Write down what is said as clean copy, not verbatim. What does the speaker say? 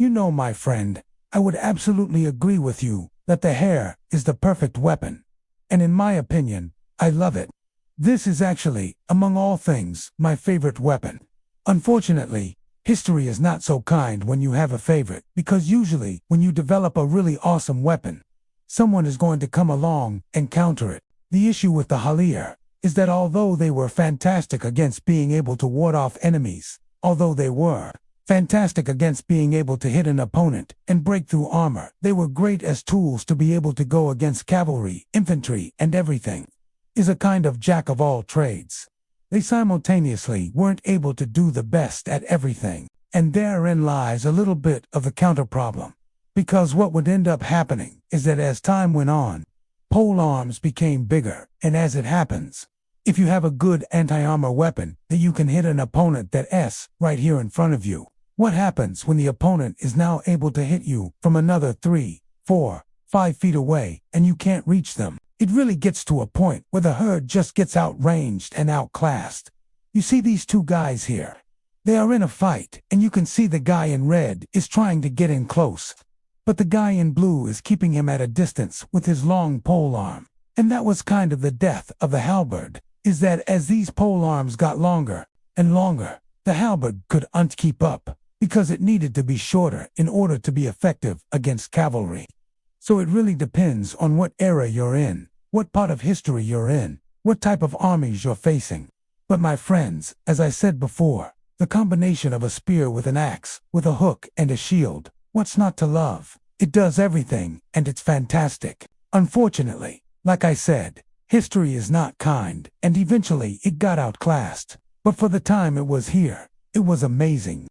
You know, my friend, I would absolutely agree with you that the hair is the perfect weapon. And in my opinion, I love it. This is actually, among all things, my favorite weapon. Unfortunately, history is not so kind when you have a favorite, because usually, when you develop a really awesome weapon, someone is going to come along and counter it. The issue with the halberd is that although they were fantastic against being able to ward off enemies, although they were fantastic against being able to hit an opponent and break through armor, they were great as tools to be able to go against cavalry, infantry, and everything. Is a kind of jack of all trades. They simultaneously weren't able to do the best at everything, and therein lies a little bit of the counter problem. Because what would end up happening is that as time went on, pole arms became bigger, and as it happens, if you have a good anti-armor weapon that you can hit an opponent that's right here in front of you, what happens when the opponent is now able to hit you from another 3, 4, 5 feet away and you can't reach them? It really gets to a point where the herd just gets outranged and outclassed. You see these two guys here? They are in a fight, and you can see the guy in red is trying to get in close. But the guy in blue is keeping him at a distance with his long pole arm. And that was kind of the death of the halberd, is that as these pole arms got longer and longer, the halberd couldn't keep up, because it needed to be shorter in order to be effective against cavalry. So it really depends on what era you're in, what part of history you're in, what type of armies you're facing. But my friends, as I said before, the combination of a spear with an axe, with a hook and a shield, what's not to love? It does everything, and it's fantastic. Unfortunately, like I said, history is not kind, and eventually it got outclassed. But for the time it was here, it was amazing.